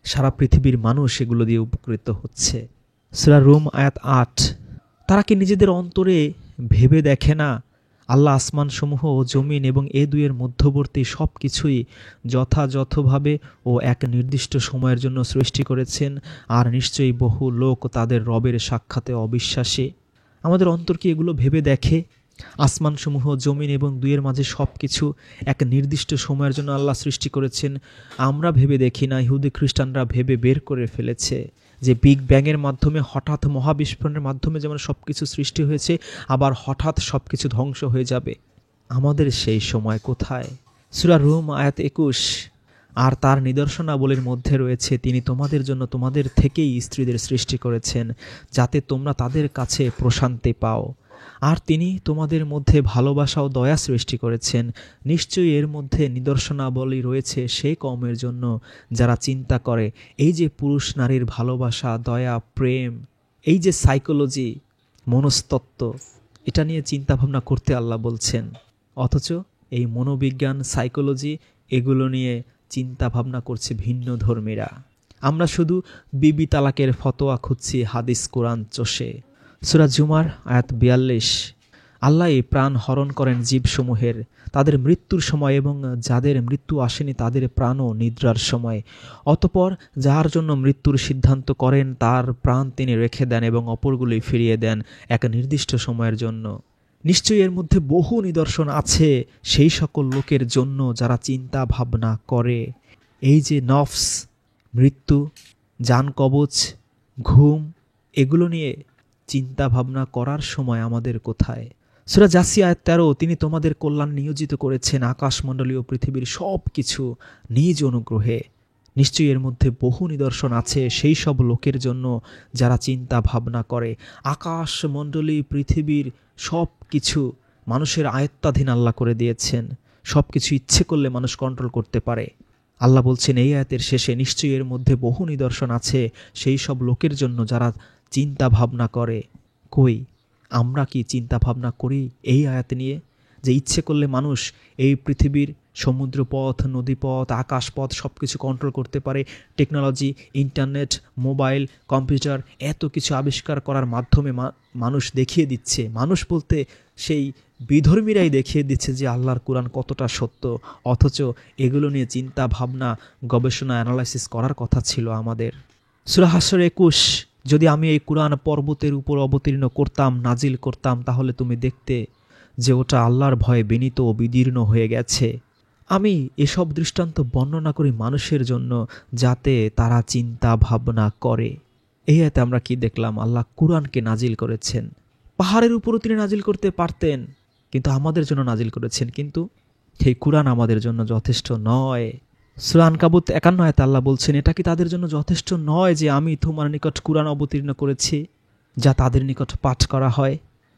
সারা পৃথিবীর মানুষ এগুলো দিয়ে উপকৃত হচ্ছে। সূরা রুম আয়াত ৮, তারা কি নিজেদের অন্তরে ভেবে দেখে না আল্লাহ আসমানসমূহ ও জমিন এবং এ দুয়ের মধ্যবর্তী সব কিছুই যথাযথভাবে ও এক নির্দিষ্ট সময়ের জন্য সৃষ্টি করেছেন, আর নিশ্চয়ই বহু লোক তাদের রবের সাক্ষাতে অবিশ্বাসী। আমাদের অন্তর কি এগুলো ভেবে দেখে? আসমানসমূহ, জমিন এবং দুয়ের মাঝে সব কিছু এক নির্দিষ্ট সময়ের জন্য আল্লাহ সৃষ্টি করেছেন। আমরা ভেবে দেখি না, ইহুদি খ্রিস্টানরা ভেবে বের করে ফেলেছে যে বিগ ব্যাংয়ের মাধ্যমে, হঠাৎ মহাবিস্ফোরণের মাধ্যমে যেমন সব কিছু সৃষ্টি হয়েছে, আবার হঠাৎ সব কিছু ধ্বংস হয়ে যাবে। আমাদের সেই সময় কোথায়? সূরা রুম আয়াত ২১, আর তার নিদর্শনাবলীর মধ্যে রয়েছে তিনি তোমাদের জন্য তোমাদের থেকেই স্ত্রীদের সৃষ্টি করেছেন, যাতে তোমরা তাদের কাছে প্রশান্তি পাও। আর তিনি তোমাদের মধ্যে ভালোবাসা ও দয়া সৃষ্টি করেছেন। নিশ্চয়ই এর মধ্যে নিদর্শনাবলী রয়েছে সেই কওমের জন্য যারা চিন্তা করে। এই যে পুরুষ নারীর ভালোবাসা, দয়া, প্রেম, এই যে সাইকোলজি, মনস্তত্ত্ব, এটা নিয়ে চিন্তাভাবনা করতে আল্লাহ বলছেন। অথচ এই মনোবিজ্ঞান, সাইকোলজি, এগুলো নিয়ে চিন্তা ভাবনা করছে ভিন্ন ধর্মীরা। আমরা শুধু বিবি তালাকের ফতোয়া খুঁজছি হাদিস কোরআন চষে। সূরা জুমার আয়াত 42। আল্লাহ প্রাণ হরণ করেন জীবসমূহের তাদের মৃত্যুর সময়, এবং যাদের মৃত্যু আসেনি তাদের প্রাণও নিদ্রার সময়। অতপর যার জন্য মৃত্যুর সিদ্ধান্ত করেন তার প্রাণ তিনি রেখে দেন এবং অপরগুলি ফিরিয়ে দেন এক নির্দিষ্ট সময়ের জন্য। নিশ্চয়ই এর মধ্যে বহু নিদর্শন আছে সেই সকল লোকের জন্য যারা চিন্তা ভাবনা করে। এই যে নফস, মৃত্যু, জান কবচ, ঘুম, এগুলো নিয়ে চিন্তা ভাবনা করার সময় আমাদের কোথায়? সূরা জাসিয়া আয়াত 13, তিনি তোমাদের কল্যাণ নিয়োজিত করেছেন আকাশমণ্ডলীয় পৃথিবীর সব কিছু নিজ অনুগ্রহে। নিশ্চয়ই এর মধ্যে বহু নিদর্শন আছে সেই সব লোকের জন্য যারা চিন্তা ভাবনা করে। আকাশমণ্ডলী পৃথিবীর সব কিছু মানুষের আয়ত্তাধীন আল্লাহ করে দিয়েছেন। সব কিছু ইচ্ছে করলে মানুষ কন্ট্রোল করতে পারে। আল্লাহ বলছেন এই আয়াতের শেষে, নিশ্চয়ই এর মধ্যে বহু নিদর্শন আছে সেই সব লোকের জন্য যারা চিন্তা ভাবনা করে। কই আমরা কি চিন্তা ভাবনা করি এই আয়াত নিয়ে? যে ইচ্ছে করলে মানুষ এই পৃথিবীর সমুদ্রপথ, নদীপথ, আকাশপথ সব কিছু কন্ট্রোল করতে পারে। টেকনোলজি, ইন্টারনেট, মোবাইল, কম্পিউটার, এত কিছু আবিষ্কার করার মাধ্যমে মানুষ দেখিয়ে দিচ্ছে, মানুষ বলতে সেই বিধর্মীরাই দেখিয়ে দিচ্ছে যে আল্লাহর কোরআন কতটা সত্য। অথচ এগুলো নিয়ে চিন্তা ভাবনা, গবেষণা, অ্যানালাইসিস করার কথা ছিল আমাদের। সূরা হাশর 21, যদি আমি এই কোরআন পর্বতের উপর অবতীর্ণ করতাম, নাজিল করতাম, তাহলে তুমি দেখতে যে ওটা আল্লাহর ভয়ে বিনীত ও বিদীর্ণ হয়ে গেছে। আমি এসব দৃষ্টান্ত বর্ণনা করি মানুষের জন্য, যাতে তারা চিন্তা ভাবনা করে। এই আয়াতে আমরা কি দেখলাম? আল্লাহ কোরআনকে নাজিল করেছেন। পাহাড়ের উপরও তিনি নাজিল করতে পারতেন, কিন্তু আমাদের জন্য নাজিল করেছেন। কিন্তু সেই কোরআন আমাদের জন্য যথেষ্ট নয়। সূরা আনকাবুত 51 আয়াতে আল্লাহ বলছেন, এটা কি তাদের জন্য যথেষ্ট নয় যে আমি তোমার নিকট কোরআন অবতীর্ণ করেছি, যা তাদের নিকট পাঠ করা হয়?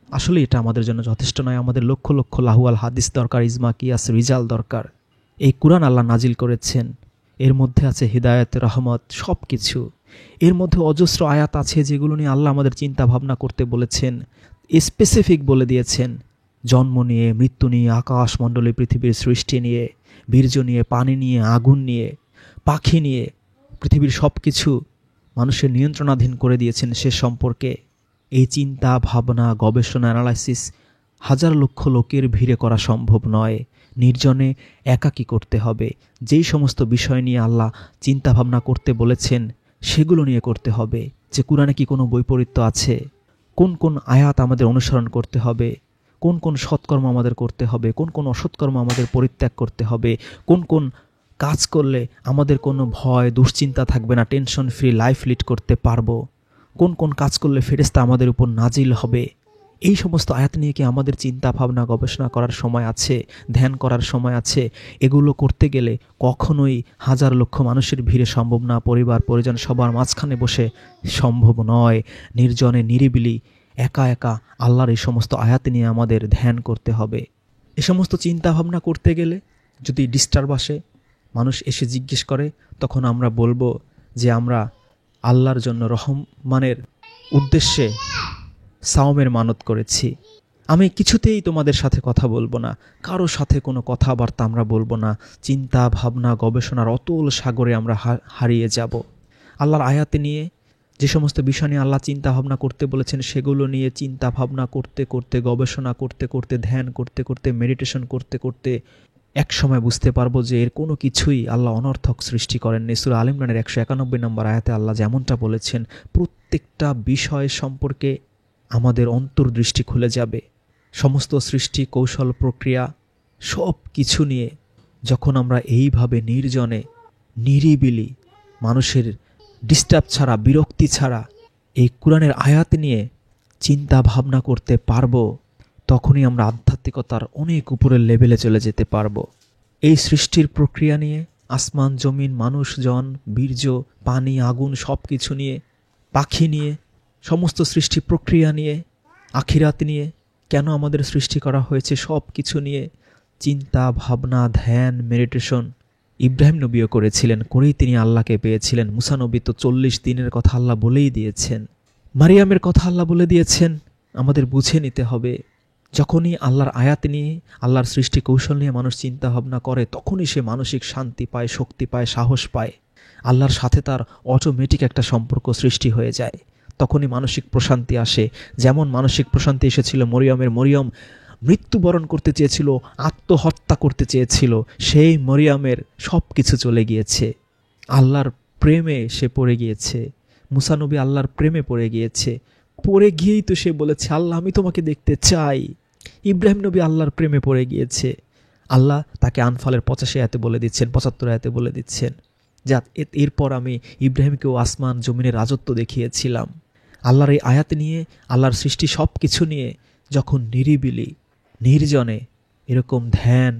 আসলে এটা আমাদের জন্য যথেষ্ট নয়। আমাদের লক্ষ লক্ষ লাহুয়াল হাদিস দরকার, ইজমা, কিয়াস, রিজাল দরকার। এই কোরআন আল্লাহ নাজিল করেছেন, এর মধ্যে আছে হিদায়াত, রহমত, সব কিছু। এর মধ্যে অজস্র আয়াত আছে যেগুলো নিয়ে আল্লাহ আমাদের চিন্তা ভাবনা করতে বলেছেন, স্পেসিফিক বলে দিয়েছেন। জন্ম নিয়ে, মৃত্যু নিয়ে, আকাশ মণ্ডলী পৃথিবীর সৃষ্টি নিয়ে, বীর্য নিয়ে, পানি নিয়ে, আগুন নিয়ে, পাখি নিয়ে, পৃথিবীর সব কিছু মানুষের নিয়ন্ত্রণাধীন করে দিয়েছেন সে সম্পর্কে। এই চিন্তা ভাবনা, গবেষণা, অ্যানালাইসিস হাজার লক্ষ লোকের ভিড়ে করা সম্ভব নয়। নির্জনে একাকী করতে হবে। যেই সমস্ত বিষয় নিয়ে আল্লাহ চিন্তা ভাবনা করতে বলেছেন সেগুলো নিয়ে করতে হবে। যে কোরআনে কি কোনো বৈপরীত্য আছে, কোন কোন আয়াত আমাদের অনুসরণ করতে হবে, কোন কোন সৎকর্ম আমাদের করতে হবে, কোন কোন অসৎকর্ম আমাদের পরিত্যাগ করতে হবে, কোন কোন কাজ করলে আমাদের কোনো ভয়, দুশ্চিন্তা থাকবে না, টেনশন ফ্রি লাইফ লিড করতে পারবো, কোন কোন কাজ করলে ফেরেশতা আমাদের উপর নাজিল হবে। এই সমস্ত আয়াত নিয়ে কি আমাদের চিন্তা ভাবনা, গবেষণা করার সময় আছে, ধ্যান করার সময় আছে? এগুলো করতে গেলে কখনোই হাজার লক্ষ মানুষের ভিড়ে সম্ভব না, পরিবার পরিজন সবার মাঝখানে বসে সম্ভব নয়। নির্জনে, নিরিবিলি, একা একা আল্লাহর এই সমস্ত আয়াত নিয়ে আমাদের ধ্যান করতে হবে। এ সমস্ত চিন্তা ভাবনা করতে গেলে যদি ডিস্টার্ব আসে, মানুষ এসে জিজ্ঞেস করে, তখন আমরা বলবো যে আমরা আল্লাহর জন্য রহমানের উদ্দেশ্যে সাওমের মানত করেছি। আমি কিছুতেই তোমাদের সাথে কথা বলবো না, কারো সাথে কোনো কথাবার্তা আমরা বলবো না। চিন্তা ভাবনা, গবেষণার অতল সাগরে আমরা হারিয়ে যাব। আল্লাহর আয়াতে নিয়ে যে সমস্ত বিষয় নিয়ে আল্লাহ চিন্তা ভাবনা করতে বলেছেন সেগুলো নিয়ে চিন্তা ভাবনা করতে করতে, গবেষণা করতে করতে, ধ্যান করতে করতে, মেডিটেশন করতে করতে এক সময় বুঝতে পারবো যে এর কোনো কিছুই আল্লাহ অনর্থক সৃষ্টি করেননি। সূরা আল ইমরানের 191 নম্বর আয়াতে আল্লাহ যেমনটা বলেছেন, প্রত্যেকটা বিষয় সম্পর্কে আমাদের অন্তর্দৃষ্টি খুলে যাবে। সমস্ত সৃষ্টি, কৌশল, প্রক্রিয়া সব কিছু নিয়ে যখন আমরা এইভাবে নির্জনে, নিরিবিলি, মানুষের ডিস্টার্ব ছাড়া, বিরক্তি ছাড়া এই কোরআনের আয়াত নিয়ে চিন্তা ভাবনা করতে পারবো, তখনই আমরা আধ্যাত্মিকতার অনেক উপরের লেভেলে চলে যেতে পারবো। এই সৃষ্টির প্রক্রিয়া নিয়ে, আসমান জমিন মানুষজন বীর্য পানি আগুন সব কিছু নিয়ে, পাখি নিয়ে, সমস্ত সৃষ্টি প্রক্রিয়া নিয়ে, আখিরাত নিয়ে, কেন আমাদের সৃষ্টি করা হয়েছে সব কিছু নিয়ে চিন্তা ভাবনা ধ্যান মেডিটেশন ইব্রাহিম নবীও করেছিলেন, করেই তিনি আল্লাহকে পেয়েছিলেন। মুসা নবী তো 40 দিনের কথা আল্লাহ বলেই দিয়েছেন, মারিয়ামের কথা আল্লাহ বলে দিয়েছেন। আমাদের বুঝে নিতে হবে, যখনই আল্লাহর আয়াত নিয়ে আল্লাহর সৃষ্টি কৌশল নিয়ে মানুষ চিন্তা ভাবনা করে, তখনই সে মানসিক শান্তি পায়, শক্তি পায়, সাহস পায়। আল্লাহর সাথে তার অটোমেটিক একটা সম্পর্ক সৃষ্টি হয়ে যায়, তখনই মানসিক প্রশান্তি আসে। যেমন মানসিক প্রশান্তি এসেছিল মরিয়ম মৃত্যুবরণ করতে চেয়েছিল, আত্মহত্যা করতে চেয়েছিল, সেই মরিয়মের সব কিছু চলে গিয়েছে। আল্লাহর প্রেমে সে পড়ে গিয়েছে। মুসা নবী আল্লাহর প্রেমে পড়ে গিয়েছে, পড়ে গিয়েই তো সে বলেছে, আল্লাহ আমি তোমাকে দেখতে চাই। ইব্রাহিম নবী আল্লাহর প্রেমে পড়ে গিয়েছে। আল্লাহ তাকে আনফালের 85 আয়াতে বলে দিচ্ছেন, 75 আয়াতে বলে দিচ্ছেন, যা এরপর আমি ইব্রাহিমকেও আসমান জমিনের রাজত্ব দেখিয়েছিলাম। আল্লাহর এই আয়াত নিয়ে, আল্লাহর সৃষ্টি সব কিছু নিয়ে যখন নিরিবিলি নির্জনে এরকম ধ্যান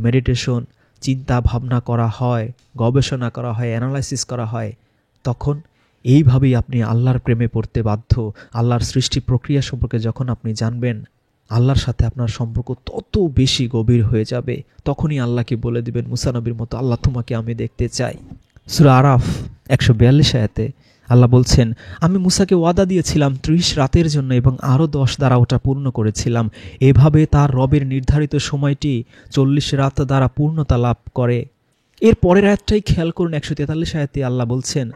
মেডিটেশন চিন্তা ভাবনা করা হয়, গবেষণা করা হয়, অ্যানালাইসিস করা হয়, তখন এইভাবেই আপনি আল্লাহর প্রেমে পড়তে বাধ্য। আল্লাহর সৃষ্টি প্রক্রিয়া সম্পর্কে যখন আপনি জানবেন, আল্লাহর সাথে আপনার সম্পর্ক তত বেশি গভীর হয়ে যাবে। তখনই আল্লাহকে বলে দিবেন মুসা নবীর মতো, আল্লাহ তোমাকে আমি দেখতে চাই। সূরা আরাফ 142 আয়াতে আল্লাহ বলছেন, আমি মুসাকে ওয়াদা দিয়েছিলাম 30 রাতের জন্য এবং আরও 10 দ্বারা ওটা পূর্ণ করেছিলাম। এভাবে তার রবের নির্ধারিত সময়টি 40 রাত দ্বারা পূর্ণতা লাভ করে। এর পরের আয়াতটাই খেয়াল করুন, 143 আয়াতে আল্লাহ বলছেন,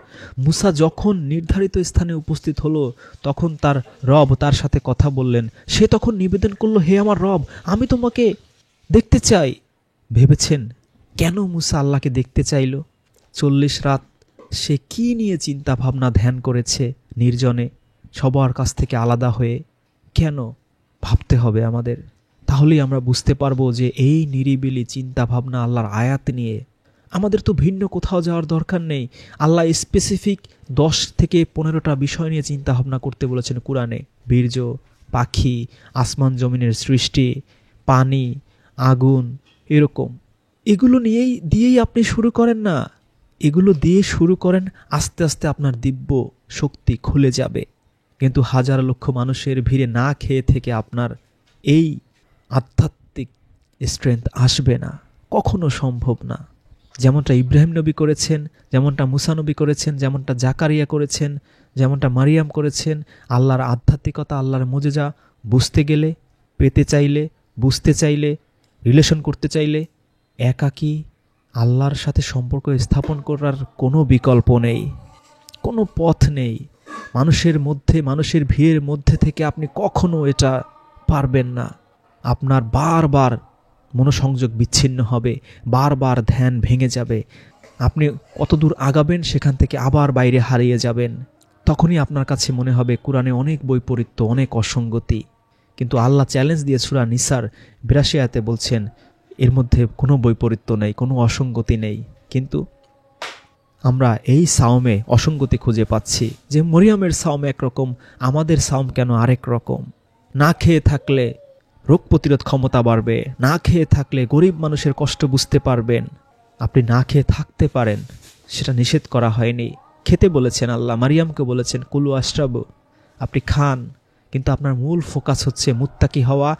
মুসা যখন নির্ধারিত স্থানে উপস্থিত হলো, তখন তার রব তার সাথে কথা বললেন। সে তখন নিবেদন করলো, হে আমার রব, আমি তোমাকে দেখতে চাই। ভেবেছেন কেন মুসা আল্লাহকে দেখতে চাইল? 40 রাত সে কি নিয়ে চিন্তা ভাবনা ধ্যান করেছে নির্জনে, সবার কাছ থেকে আলাদা হয়ে। কেন ভাবতে হবে আমাদের? তাহলেই আমরা বুঝতে পারবো যে এই নিরিবিলি চিন্তা ভাবনা আল্লাহর আয়াত নিয়ে আমাদের তো ভিন্ন কোথাও যাওয়ার দরকার নেই। আল্লাহ স্পেসিফিক 10 থেকে 15টা বিষয় নিয়ে চিন্তা ভাবনা করতে বলেছেন কোরআনে। বীর্য, পাখি, আসমান জমিনের সৃষ্টি, পানি, আগুন, এরকম এগুলো দিয়েই আপনি শুরু করেন না। এগুলো দিয়ে শুরু করেন, আস্তে আস্তে আপনার দিব্য শক্তি খুলে যাবে। কিন্তু হাজার লক্ষ মানুষের ভিড়ে না খেয়ে থেকে আপনার এই আধ্যাত্মিক স্ট্রেংথ আসবে না, কখনো সম্ভব না। যেমনটা ইব্রাহিম নবী করেছেন, যেমনটা মুসা নবী করেছেন, যেমনটা জাকারিয়া করেছেন, যেমনটা মারিয়াম করেছেন, আল্লাহর আধ্যাত্মিকতা আল্লাহর মুজিজা বুঝতে গেলে, পেতে চাইলে, বুঝতে চাইলে, রিলেশন করতে চাইলে একাকী আল্লাহর সাথে সম্পর্ক স্থাপন করার কোনো বিকল্প নেই, কোনো পথ নেই। মানুষের ভিড়ের মধ্যে থেকে আপনি কখনো এটা পারবেন না। আপনার বারবার মনোসংযোগ বিচ্ছিন্ন হবে, বারবার ধ্যান ভেঙে যাবে। আপনি কতদূর আগাবেন সেখান থেকে আবার বাইরে হারিয়ে যাবেন। তখনই আপনার কাছে মনে হবে কোরআনে অনেক বৈপরীত্য, অনেক অসঙ্গতি। কিন্তু আল্লাহ চ্যালেঞ্জ দিয়ে সূরা নিসার 82 আয়াতে বলছেন, এর মধ্যে কোনো বৈপরীত্য নেই, কোনো অসঙ্গতি নেই। কিন্তু আমরা এই সাওমে অসঙ্গতি খুঁজে পাচ্ছি, যে মরিয়মের সাওম একরকম, আমাদের সাওম কেন আরেক রকম? না খেয়ে থাকলে রোগ প্রতিরোধ ক্ষমতা বাড়বে, না খেয়ে থাকলে গরিব মানুষের কষ্ট বুঝতে পারবেন। আপনি না খেয়ে থাকতে পারেন, সেটা নিষেধ করা হয়নি। খেতে বলেছেন আল্লাহ, মারিয়ামকে বলেছেন কুলু আশরাবু, আপনি খান। কিন্তু আপনার মূল ফোকাস হচ্ছে মুত্তাকি হওয়া,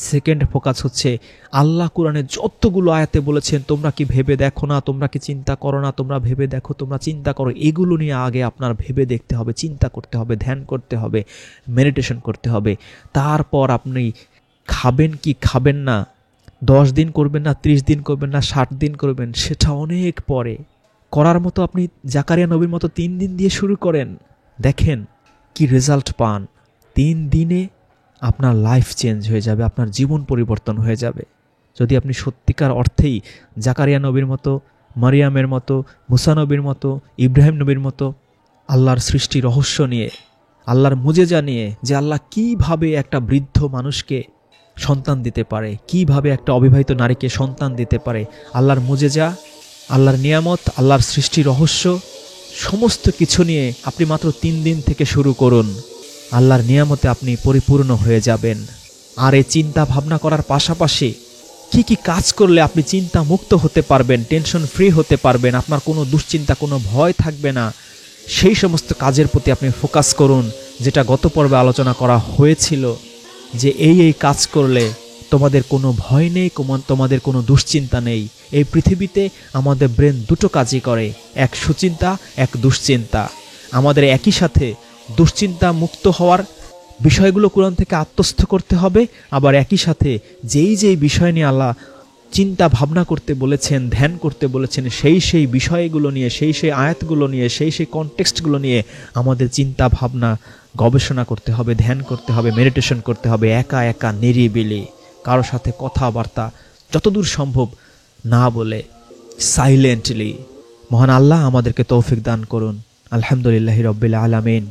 সেকেন্ড ফোকাস হচ্ছে আল্লাহ কোরআনে যতগুলো আয়াতে বলেছেন, তোমরা কি ভেবে দেখো না, তোমরা কি চিন্তা করো না, তোমরা ভেবে দেখো, তোমরা চিন্তা করো। এগুলো নিয়ে আগে আপনার ভেবে দেখতে হবে, চিন্তা করতে হবে, ধ্যান করতে হবে, মেডিটেশন করতে হবে। তারপর আপনি খাবেন কি খাবেন না, 10 দিন করবেন না, 30 দিন করবেন না, 60 দিন করবেন, সেটা অনেক পরে। করার মতো আপনি জাকারিয়া নবীর মতো 3 দিন দিয়ে শুরু করেন, দেখেন কি রেজাল্ট পান। 3 দিনে আপনার লাইফ চেঞ্জ হয়ে যাবে, আপনার জীবন পরিবর্তন হয়ে যাবে। যদি আপনি সত্যিকার অর্থেই জাকারিয়া নবীর মতো, মারিয়ামের মতো, মুসা নবীর মতো, ইব্রাহিম নবীর মতো আল্লাহর সৃষ্টি রহস্য নিয়ে, আল্লাহর মুজেজা নিয়ে, যে আল্লাহ কিভাবে একটা বৃদ্ধ মানুষকে সন্তান দিতে পারে, কিভাবে একটা অবিবাহিত নারীকে সন্তান দিতে পারে, আল্লাহর মুজেজা, আল্লাহর নিয়ামত, আল্লাহর সৃষ্টি রহস্য, সমস্ত কিছু নিয়ে আপনি মাত্র 3 দিন থেকে শুরু করুন। আল্লাহর নিয়ামতে আপনি পরিপূর্ণ হয়ে যাবেন। আর এই চিন্তা ভাবনা করার পাশাপাশি কি কি কাজ করলে আপনি চিন্তা মুক্ত হতে পারবেন, টেনশন ফ্রি হতে পারবেন, আপনার কোনো দুশ্চিন্তা, কোনো ভয় থাকবে না, সেই সমস্ত কাজের প্রতি আপনি ফোকাস করুন, যেটা গত পর্বে আলোচনা করা হয়েছিল যে এই কাজ করলে তোমাদের কোনো ভয় নেই, তোমাদের কোনো দুশ্চিন্তা নেই। এই পৃথিবীতে আমাদের ব্রেন দুটো কাজই করে, এক সুচিন্তা, এক দুশ্চিন্তা। আমাদের একই সাথে দুশ্চিন্তা মুক্ত হওয়ার বিষয়গুলো কোরআন থেকে আত্মস্থ করতে হবে, আবার একই সাথে যেই বিষয় নিয়ে আল্লাহ চিন্তা ভাবনা করতে বলেছেন, ধ্যান করতে বলেছেন, সেই বিষয়গুলো নিয়ে, সেই আয়াতগুলো নিয়ে, সেই কনটেক্সটগুলো নিয়ে আমাদের চিন্তা ভাবনা গবেষণা করতে হবে, ধ্যান করতে হবে, মেডিটেশন করতে হবে, একা একা নিরিবিলি, কারোর সাথে কথাবার্তা যতদূর সম্ভব না বলে, সাইলেন্টলি। মহান আল্লাহ আমাদেরকে তৌফিক দান করুন। আলহামদুলিল্লাহি রাব্বিল আলামিন।